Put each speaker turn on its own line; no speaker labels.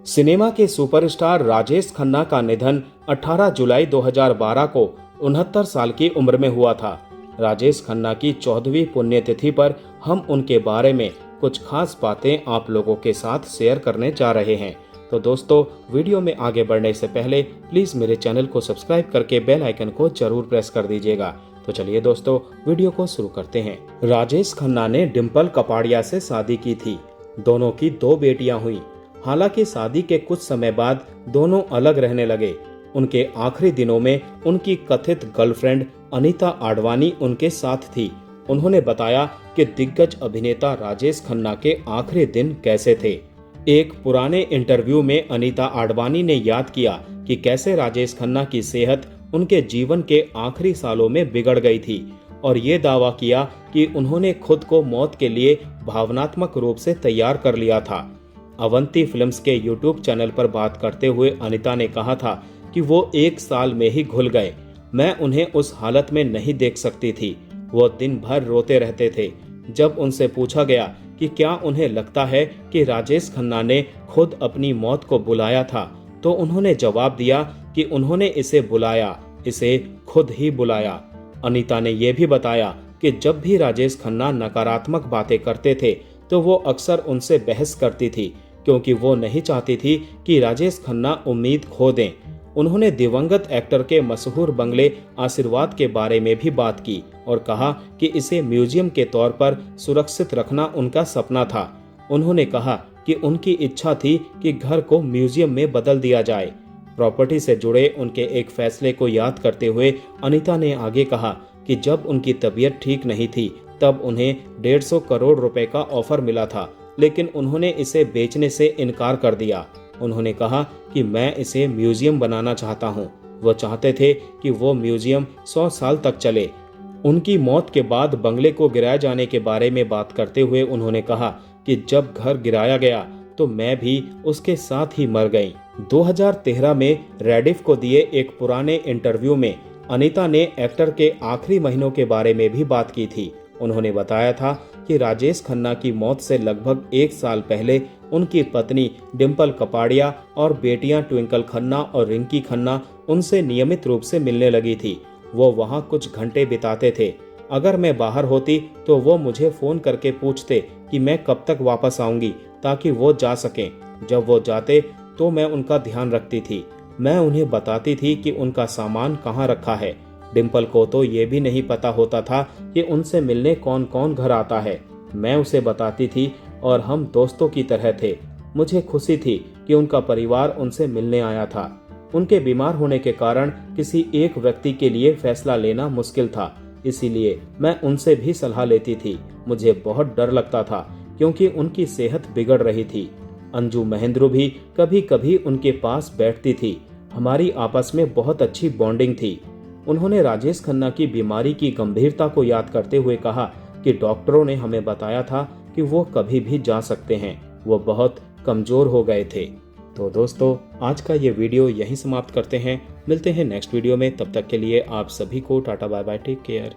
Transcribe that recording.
Cinema के superstar Rajesh Khanna का निधन 18 जुलाई 2012 को 69 साल की उम्र में हुआ था। राजेश खन्ना की 14वीं पुण्यतिथि पर हम उनके बारे में कुछ खास बातें आप लोगों के साथ शेयर करने जा रहे हैं। तो दोस्तों, वीडियो में आगे बढ़ने से पहले प्लीज मेरे चैनल को सब्सक्राइब करके बेल आइकन को जरूर प्रेस कर दीजिएगा। तो चलिए दोस्तों, वीडियो को शुरू करते हैं। राजेश खन्ना ने डिम्पल कपाड़िया से शादी की थी। दोनों की 2 बेटियां हुई। हालांकि शादी के कुछ समय बाद दोनों अलग रहने लगे। उनके आखिरी दिनों में उनकी कथित गर्लफ्रेंड अनीता आडवाणी उनके साथ थी। उन्होंने बताया कि दिग्गज अभिनेता राजेश खन्ना के आखिरी दिन कैसे थे। एक पुराने इंटरव्यू में अनीता आडवाणी ने याद किया कि कैसे राजेश खन्ना की सेहत उनके जीवन के आखिरी सालों में बिगड़ गई थी और ये दावा किया कि उन्होंने खुद को मौत के लिए भावनात्मक रूप से तैयार कर लिया था। अवंती फिल्म्स के यूट्यूब चैनल पर बात करते हुए अनीता ने कहा था कि वो 1 साल में ही घुल गए। मैं उन्हें उस हालत में नहीं देख सकती थी। वो दिन भर रोते रहते थे। जब उनसे पूछा गया कि क्या उन्हें लगता है कि राजेश खन्ना ने खुद अपनी मौत को बुलाया था, तो उन्होंने जवाब दिया कि उन्होंने इसे बुलाया, इसे खुद ही बुलाया। अनीता ने यह भी बताया कि जब भी राजेश खन्ना नकारात्मक बातें करते थे तो वो अक्सर उनसे बहस करती थी, क्योंकि वो नहीं चाहती थी कि राजेश खन्ना उम्मीद खो दें। उन्होंने दिवंगत एक्टर के मशहूर बंगले आशीर्वाद के बारे में भी बात की और कहा कि इसे म्यूजियम के तौर पर सुरक्षित रखना उनका सपना था। उन्होंने कहा कि उनकी इच्छा थी कि घर को म्यूजियम में बदल दिया जाए। प्रॉपर्टी से जुड़े उनके एक फैसले को याद करते हुए अनीता ने आगे कहा कि जब उनकी तबीयत ठीक नहीं थी तब उन्हें 150 करोड़ रुपए का ऑफर मिला था, लेकिन उन्होंने इसे बेचने से इनकार कर दिया। उन्होंने कहा कि मैं इसे म्यूजियम बनाना चाहता हूँ। वो चाहते थे कि वो म्यूजियम 100 साल तक चले। उनकी मौत के बाद बंगले को गिराए जाने के बारे में बात करते हुए उन्होंने कहा कि जब घर गिराया गया तो मैं भी उसके साथ ही मर गई। 2013 में रेडिफ को दिए एक पुराने इंटरव्यू में अनीता ने एक्टर के आखिरी महीनों के बारे में भी बात की थी। उन्होंने बताया था कि राजेश खन्ना की मौत से लगभग 1 साल पहले उनकी पत्नी डिम्पल कपाड़िया और बेटियां ट्विंकल खन्ना और रिंकी खन्ना उनसे नियमित रूप से मिलने लगी थी। वो वहां कुछ घंटे बिताते थे। अगर मैं बाहर होती तो वो मुझे फोन करके पूछते कि मैं कब तक वापस आऊंगी ताकि वो जा सकें। जब वो जाते तो मैं उनका ध्यान रखती थी। मैं उन्हें बताती थी कि उनका सामान कहाँ रखा है। डिम्पल को तो ये भी नहीं पता होता था कि उनसे मिलने कौन कौन घर आता है। मैं उसे बताती थी और हम दोस्तों की तरह थे। मुझे खुशी थी कि उनका परिवार उनसे मिलने आया था। उनके बीमार होने के कारण किसी एक व्यक्ति के लिए फैसला लेना मुश्किल था, इसीलिए मैं उनसे भी सलाह लेती थी। मुझे बहुत डर लगता था क्योंकि उनकी सेहत बिगड़ रही थी। अंजू महेंद्र भी कभी कभी उनके पास बैठती थी। हमारी आपस में बहुत अच्छी बॉन्डिंग थी। उन्होंने राजेश खन्ना की बीमारी की गंभीरता को याद करते हुए कहा कि डॉक्टरों ने हमें बताया था कि वो कभी भी जा सकते हैं। वो बहुत कमजोर हो गए थे। तो दोस्तों, आज का ये वीडियो यहीं समाप्त करते हैं। मिलते हैं नेक्स्ट वीडियो में। तब तक के लिए आप सभी को tata bye bye, take care.